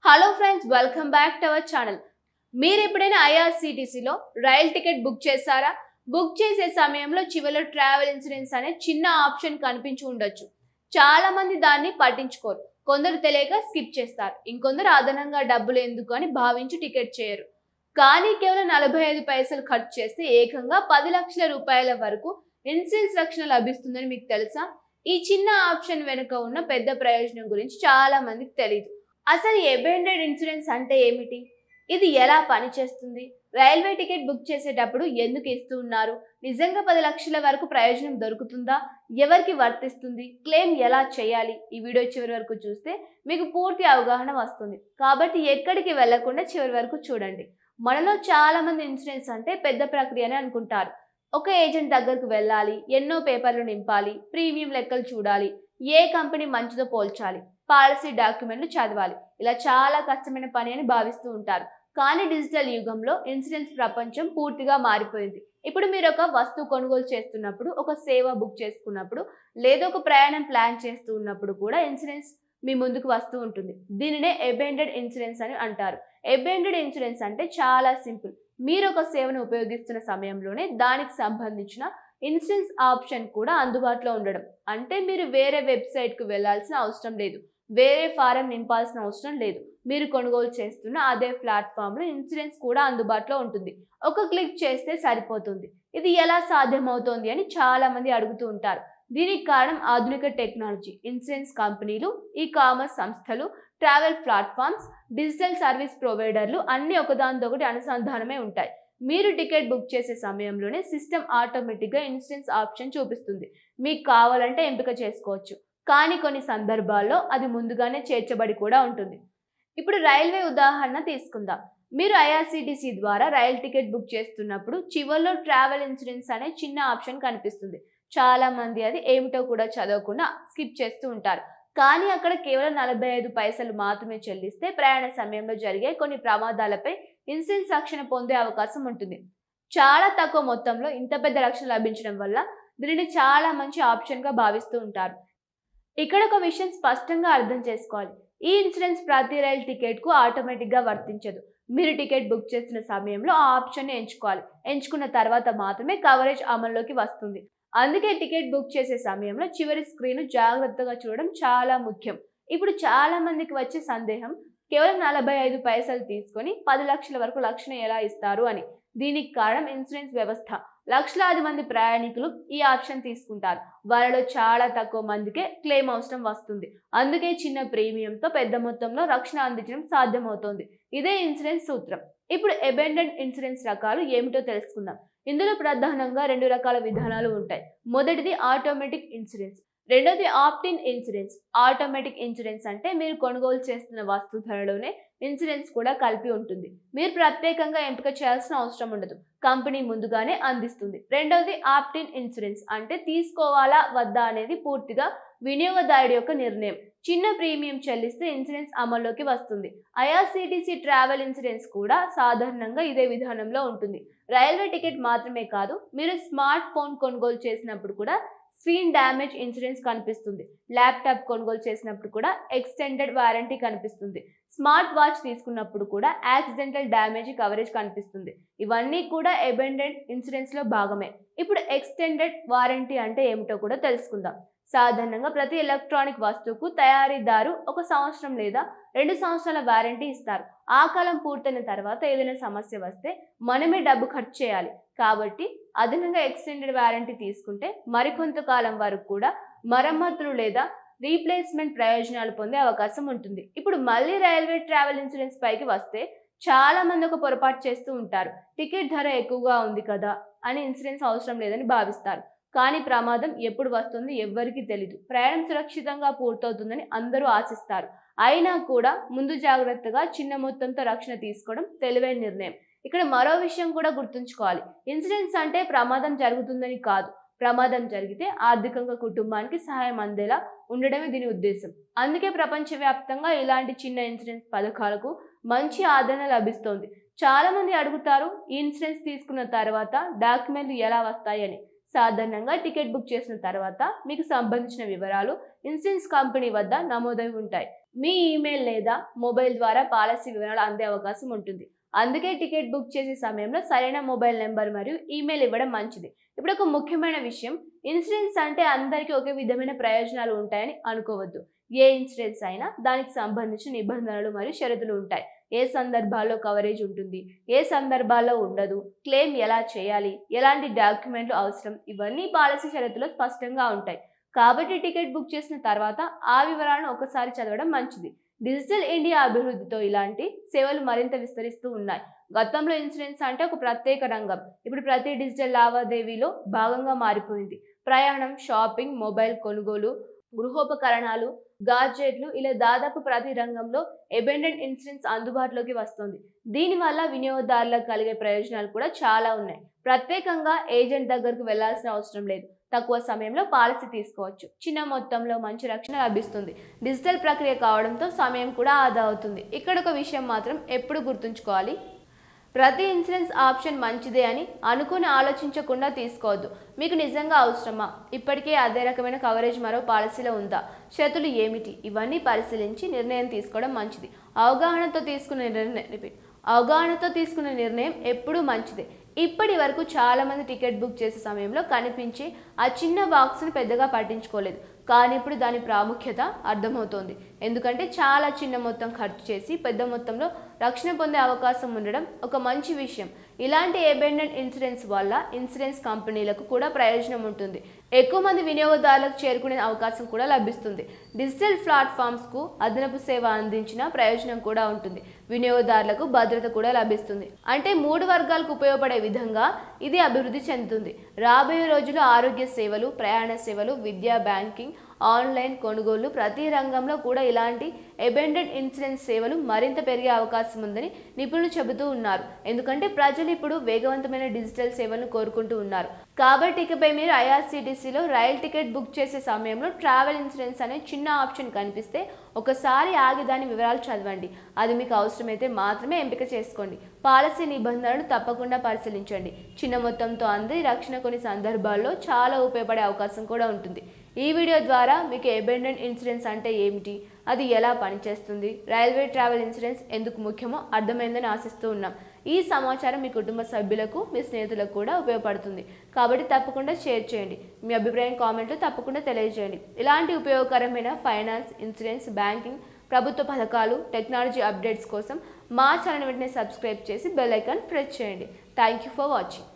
Hello friends, welcome back to our channel. మీరు ఎప్పుడైనా ఐఆర్సీటీసీలో rail ticket book చేశారా? Book చేసే సమయంలో చివరిలో ట్రావెల్ ఇన్సూరెన్స్ అనే చిన్న ఆప్షన్ కనిపించి ఉండొచ్చు. చాలా మంది దాన్ని పట్టించుకోరు. కొందరు తెలియక స్కిప్ చేస్తారు. ఇంకొందరు అదనంగా డబ్బులు ఎందుకు అని భావించి టికెట్ చేయరు. కానీ కేవలం 45 పైసలు ఖర్చు చేస్తే ఏకంగా 10 లక్షల రూపాయల వరకు ఇన్సూరెన్స్ రక్షణ లభిస్తుందని మీకు తెలుసా? ఈ చిన్న ఆప్షన్ వెనుక ఉన్న పెద్ద ప్రయోజనం గురించి చాలా మందికి తెలియదు. అసలు అబెండెడ్ ఇన్సూరెన్స్ అంటే ఏమిటి? ఇది ఎలా పనిచేస్తుంది? రైల్వే టికెట్ బుక్ చేసేటప్పుడు ఎందుకు ఇస్తూ ఉన్నారు? నిజంగా 10 లక్షల వరకు ప్రయోజనం దొరుకుతుందా? ఎవరికి వర్తిస్తుంది? క్లెయిమ్ ఎలా చేయాలి? ఈ వీడియో చివరి వరకు చూస్తే మీకు పూర్తి అవగాహన వస్తుంది. కాబట్టి ఎక్కడికి వెళ్లకుండా చివరి వరకు చూడండి. మనలో చాలా మంది ఇన్సూరెన్స్ అంటే పెద్ద ప్రక్రియ అని అనుకుంటారు. ఒక ఏజెంట్ దగ్గరకు వెళ్ళాలి, ఎన్నో పేపర్లు నింపాలి, ప్రీమియం లెక్కలు చూడాలి, ఏ కంపెనీ మంచిదో పోల్చాలి, పాలసీ డాక్యుమెంట్లు చదవాలి. ఇలా చాలా కష్టమైన పని అని భావిస్తూ ఉంటారు. కానీ డిజిటల్ యుగంలో ఇన్సూరెన్స్ ప్రపంచం పూర్తిగా మారిపోయింది. ఇప్పుడు మీరు ఒక వస్తువు కొనుగోలు చేస్తున్నప్పుడు, ఒక సేవ బుక్ చేసుకున్నప్పుడు, లేదా ఒక ప్రయాణం ప్లాన్ చేస్తూ ఉన్నప్పుడు కూడా ఇన్సూరెన్స్ మీ ముందుకు వస్తూ ఉంటుంది. దీనినే అబెండెడ్ ఇన్సూరెన్స్ అని అంటారు. అబెండెడ్ ఇన్సూరెన్స్ అంటే చాలా సింపుల్. మీరు ఒక సేవను ఉపయోగిస్తున్న సమయంలోనే దానికి సంబంధించిన ఇన్సూరెన్స్ ఆప్షన్ కూడా అందుబాటులో ఉండడం. అంటే మీరు వేరే వెబ్సైట్కు వెళ్లాల్సిన అవసరం లేదు, వేరే ఫారం నింపాల్సిన అవసరం లేదు. మీరు కొనుగోలు చేస్తున్న అదే ప్లాట్ఫామ్లో ఇన్సూరెన్స్ కూడా అందుబాటులో ఉంటుంది. ఒక క్లిక్ చేస్తే సరిపోతుంది. ఇది ఎలా సాధ్యమవుతోంది అని చాలా మంది అడుగుతూ ఉంటారు. దీనికి కారణం ఆధునిక టెక్నాలజీ. ఇన్సూరెన్స్ కంపెనీలు, ఈ కామర్స్ సంస్థలు, ట్రావెల్ ప్లాట్ఫామ్స్, డిజిటల్ సర్వీస్ ప్రొవైడర్లు అన్ని ఒకదానితోటి అనుసంధానమే ఉంటాయి. మీరు టికెట్ బుక్ చేసే సమయంలోనే సిస్టమ్ ఆటోమేటిక్గా ఇన్సూరెన్స్ ఆప్షన్ చూపిస్తుంది. మీకు కావాలంటే ఎంపిక చేసుకోవచ్చు, కానీ కొన్ని సందర్భాల్లో అది ముందుగానే చేర్చబడి కూడా ఉంటుంది. ఇప్పుడు రైల్వే ఉదాహరణ తీసుకుందాం. మీరు ఐఆర్సీటీసీ ద్వారా రైల్ టికెట్ బుక్ చేస్తున్నప్పుడు చివరిలో ట్రావెల్ ఇన్సూరెన్స్ అనే చిన్న ఆప్షన్ కనిపిస్తుంది. చాలా మంది అది ఏమిటో కూడా చదవకుండా స్కిప్ చేస్తూ ఉంటారు. కానీ అక్కడ కేవలం 45 పైసలు మాత్రమే చెల్లిస్తే ప్రయాణ సమయంలో జరిగే కొన్ని ప్రమాదాలపై ఇన్సూరెన్స్ రక్షణ పొందే అవకాశం ఉంటుంది. చాలా తక్కువ మొత్తంలో ఇంత పెద్ద రక్షణ లభించడం వల్ల దీనిని చాలా మంచి ఆప్షన్గా భావిస్తూ ఉంటారు. ఇక్కడ ఒక విషయం స్పష్టంగా అర్థం చేసుకోవాలి. ఈ ఇన్సూరెన్స్ ప్రతి రైల్ టికెట్కు ఆటోమేటిక్గా వర్తించదు. మీరు టికెట్ బుక్ చేస్తున్న సమయంలో ఆ ఆప్షన్ని ఎంచుకోవాలి. ఎంచుకున్న తర్వాత మాత్రమే కవరేజ్ అమల్లోకి వస్తుంది. అందుకే టికెట్ బుక్ చేసే సమయంలో చివరి స్క్రీన్ జాగ్రత్తగా చూడడం చాలా ముఖ్యం. ఇప్పుడు చాలా మందికి వచ్చే సందేహం, కేవలం 45 పైసలు తీసుకొని 10 లక్షల వరకు రక్షణ ఎలా ఇస్తారు అని. దీనికి కారణం ఇన్సూరెన్స్ వ్యవస్థ. లక్షలాది మంది ప్రయాణికులు ఈ ఆప్షన్ తీసుకుంటారు. వారిలో చాలా తక్కువ మందికే క్లెయిమ్ అవసరం వస్తుంది. అందుకే చిన్న ప్రీమియంతో పెద్ద మొత్తంలో రక్షణ అందించడం సాధ్యమవుతోంది. ఇదే ఇన్సూరెన్స్ సూత్రం. ఇప్పుడు అబెండెడ్ ఇన్సూరెన్స్ రకాలు ఏమిటో తెలుసుకుందాం. ఇందులో ప్రధానంగా 2 రకాల విధానాలు ఉంటాయి. మొదటిది ఆటోమేటిక్ ఇన్సూరెన్స్, రెండోది ఆప్ట్-ఇన్ ఇన్సూరెన్స్. ఆటోమేటిక్ ఇన్సూరెన్స్ అంటే మీరు కొనుగోలు చేస్తున్న వస్తు ధరలోనే ఇన్సూరెన్స్ కూడా కలిపి ఉంటుంది. మీరు ప్రత్యేకంగా ఎంపిక చేయాల్సిన అవసరం ఉండదు, కంపెనీ ముందుగానే అందిస్తుంది. రెండోది ఆప్ట్-ఇన్ ఇన్సూరెన్స్ అంటే తీసుకోవాలా వద్దా అనేది పూర్తిగా వినియోగదారుడి యొక్క నిర్ణయం. చిన్న ప్రీమియం చెల్లిస్తే ఇన్సూరెన్స్ అమల్లోకి వస్తుంది. ఐఆర్సీటీసీ ట్రావెల్ ఇన్సూరెన్స్ కూడా సాధారణంగా ఇదే విధానంలో ఉంటుంది. రైల్వే టికెట్ మాత్రమే కాదు, మీరు స్మార్ట్ ఫోన్ కొనుగోలు చేసినప్పుడు కూడా స్క్రీన్ డ్యామేజ్ ఇన్సూరెన్స్ కనిపిస్తుంది. ల్యాప్టాప్ కొనుగోలు చేసినప్పుడు కూడా ఎక్స్టెండెడ్ వారంటీ కనిపిస్తుంది. స్మార్ట్ వాచ్ తీసుకున్నప్పుడు కూడా యాక్సిడెంటల్ డ్యామేజ్ కవరేజ్ కనిపిస్తుంది. ఇవన్నీ కూడా అబెండెడ్ ఇన్సూరెన్స్ లో భాగమే. ఇప్పుడు ఎక్స్టెండెడ్ వారంటీ అంటే ఏమిటో కూడా తెలుసుకుందాం. సాధారణంగా ప్రతి ఎలక్ట్రానిక్ వస్తువుకు తయారీదారు 1 సంవత్సరం లేదా 2 సంవత్సరాల వారంటీ ఇస్తారు. ఆ కాలం పూర్తయిన తర్వాత ఏదైనా సమస్య వస్తే మనమే డబ్బు ఖర్చు చేయాలి. కాబట్టి అదనంగా ఎక్స్టెండెడ్ వారంటీ తీసుకుంటే మరికొంతకాలం వరకు కూడా మరమ్మతులు లేదా రీప్లేస్మెంట్ ప్రయోజనాలు పొందే అవకాశం ఉంటుంది. ఇప్పుడు మళ్ళీ రైల్వే ట్రావెల్ ఇన్సూరెన్స్ పైకి వస్తే చాలా మంది ఒక పొరపాటు చేస్తూ ఉంటారు. టికెట్ ధర ఎక్కువగా ఉంది కదా అని ఇన్సూరెన్స్ అవసరం లేదని భావిస్తారు. కానీ ప్రమాదం ఎప్పుడు వస్తుంది ఎవ్వరికీ తెలీదు. ప్రయాణం సురక్షితంగా పూర్తవుతుందని అందరూ ఆశిస్తారు. అయినా కూడా ముందు జాగ్రత్తగా చిన్న మొత్తంతో రక్షణ తీసుకోవడం తెలివైన నిర్ణయం. ఇక్కడ మరో విషయం కూడా గుర్తుంచుకోవాలి. ఇన్సూరెన్స్ అంటే ప్రమాదం జరుగుతుందని కాదు. ప్రమాదం జరిగితే ఆర్థికంగా కుటుంబానికి సహాయం అందేలా ఉండడమే దీని ఉద్దేశం. అందుకే ప్రపంచవ్యాప్తంగా ఇలాంటి చిన్న ఇన్సూరెన్స్ పథకాలకు మంచి ఆదరణ లభిస్తోంది. చాలా మంది అడుగుతారు, ఈ ఇన్సూరెన్స్ తీసుకున్న తర్వాత డాక్యుమెంట్లు ఎలా వస్తాయి అని. సాధారణంగా టికెట్ బుక్ చేసిన తర్వాత మీకు సంబంధించిన వివరాలు ఇన్సూరెన్స్ కంపెనీ వద్ద నమోదై ఉంటాయి. మీ ఈమెయిల్ లేదా మొబైల్ ద్వారా పాలసీ వివరాలు అందే అవకాశం ఉంటుంది. అందుకే టికెట్ బుక్ చేసే సమయంలో సరైన మొబైల్ నెంబర్ మరియు ఈమెయిల్ ఇవ్వడం మంచిది. ఇప్పుడు ఒక ముఖ్యమైన విషయం, ఇన్సూరెన్స్ అంటే అందరికీ ఒకే విధమైన ప్రయోజనాలు ఉంటాయని అనుకోవద్దు. ఏ ఇన్సూరెన్స్ అయినా దానికి సంబంధించిన నిబంధనలు మరియు షరతులు ఉంటాయి. ఏ సందర్భాల్లో కవరేజ్ ఉంటుంది, ఏ సందర్భాల్లో ఉండదు, క్లెయిమ్ ఎలా చేయాలి, ఎలాంటి డాక్యుమెంట్లు అవసరం, ఇవన్నీ పాలసీ షరతులో స్పష్టంగా ఉంటాయి. కాబట్టి టికెట్ బుక్ చేసిన తర్వాత ఆ వివరాలను ఒకసారి చదవడం మంచిది. డిజిటల్ ఇండియా అభివృద్ధితో ఇలాంటి సేవలు మరింత విస్తరిస్తూ ఉన్నాయి. గతంలో ఇన్సూరెన్స్ అంటే ఒక ప్రత్యేక రంగం, ఇప్పుడు ప్రతి డిజిటల్ లావాదేవీలో భాగంగా మారిపోయింది. ప్రయాణం, షాపింగ్, మొబైల్ కొనుగోలు, గృహోపకరణాలు, గాడ్జెట్లు, ఇలా దాదాపు ప్రతి రంగంలో అబెండెంట్ ఇన్సూరెన్స్ అందుబాటులోకి వస్తుంది. దీనివల్ల వినియోగదారులకు కలిగే ప్రయోజనాలు కూడా చాలా ఉన్నాయి. ప్రత్యేకంగా ఏజెంట్ దగ్గరకు వెళ్లాల్సిన అవసరం లేదు. తక్కువ సమయంలో పాలసీ తీసుకోవచ్చు. చిన్న మొత్తంలో మంచి రక్షణ లభిస్తుంది. డిజిటల్ ప్రక్రియ కావడంతో సమయం కూడా ఆదా అవుతుంది. ఇక్కడ ఒక విషయం మాత్రం ఎప్పుడు గుర్తుంచుకోవాలి, ప్రతి ఇన్సూరెన్స్ ఆప్షన్ మంచిదే అని అనుకుని ఆలోచించకుండా తీసుకోవద్దు. మీకు నిజంగా అవసరమా, ఇప్పటికే అదే రకమైన కవరేజ్ మరో పాలసీలో ఉందా, షరతులు ఏమిటి, ఇవన్నీ పరిశీలించి నిర్ణయం తీసుకోవడం మంచిది. అవగాహనతో తీసుకునే నిర్ణయం ఎప్పుడూ మంచిదే. ఇప్పటి వరకు చాలామంది టికెట్ బుక్ చేసే సమయంలో కనిపించే ఆ చిన్న బాక్స్ని పెద్దగా పట్టించుకోలేదు. కానీ ఇప్పుడు దాని ప్రాముఖ్యత అర్థమవుతోంది. ఎందుకంటే చాలా చిన్న మొత్తం ఖర్చు చేసి పెద్ద మొత్తంలో రక్షణ పొందే అవకాశం ఉండడం ఒక మంచి విషయం. ఇలాంటి అబెండెంట్ ఇన్సూరెన్స్ వల్ల ఇన్సూరెన్స్ కంపెనీలకు కూడా ప్రయోజనం ఉంటుంది. ఎక్కువ మంది వినియోగదారులకు చేరుకునే అవకాశం కూడా లభిస్తుంది. డిజిటల్ ప్లాట్ఫామ్స్కు అదనపు సేవ అందించిన ప్రయోజనం కూడా ఉంటుంది. వినియోగదారులకు భద్రత కూడా లభిస్తుంది. అంటే 3 వర్గాలకు ఉపయోగపడే విధంగా ఇది అభివృద్ధి చెందుతుంది. రాబోయే రోజుల్లో ఆరోగ్య సేవలు, ప్రయాణ సేవలు, విద్య, బ్యాంకింగ్, ఆన్లైన్ కొనుగోళ్లు, ప్రతి రంగంలో కూడా ఇలాంటి అబెండెంట్ ఇన్సూరెన్స్ సేవలు మరింత పెరిగే అవకాశం ఉందని నిపుణులు చెబుతూ ఉన్నారు. ఎందుకంటే ప్రజలు ఇప్పుడు వేగవంతమైన డిజిటల్ సేవలను కోరుకుంటూ ఉన్నారు. కాబట్టి ఇకపై మీరు ఐఆర్సీటీసీలో రైల్ టికెట్ బుక్ చేసే సమయంలో ట్రావెల్ ఇన్సూరెన్స్ అనే చిన్న ఆప్షన్ కనిపిస్తే ఒకసారి ఆగి దాని వివరాలు చదవండి. అది మీకు అవసరమైతే మాత్రమే ఎంపిక చేసుకోండి. పాలసీ నిబంధనలను తప్పకుండా పరిశీలించండి. చిన్న మొత్తంతో అంది రక్షణ కొన్ని సందర్భాల్లో చాలా ఉపయోగపడే అవకాశం కూడా ఉంటుంది. ఈ వీడియో ద్వారా మీకు అబెండెంట్ ఇన్సూరెన్స్ అంటే ఏమిటి, అది ఎలా పనిచేస్తుంది, రైల్వే ట్రావెల్ ఇన్సూరెన్స్ ఎందుకు ముఖ్యమో అర్థమైందని ఆశిస్తూ ఉన్నాం. ఈ సమాచారం మీ కుటుంబ సభ్యులకు, మీ స్నేహితులకు కూడా ఉపయోగపడుతుంది. కాబట్టి తప్పకుండా షేర్ చేయండి. మీ అభిప్రాయం కామెంట్లో తప్పకుండా తెలియజేయండి. ఇలాంటి ఉపయోగకరమైన ఫైనాన్స్, ఇన్సూరెన్స్, బ్యాంకింగ్, ప్రభుత్వ పథకాలు, టెక్నాలజీ అప్డేట్స్ కోసం మా ఛానల్ వెంటనే సబ్స్క్రైబ్ చేసి బెల్ ఐకాన్ ప్రెస్ చేయండి. Thank you for watching.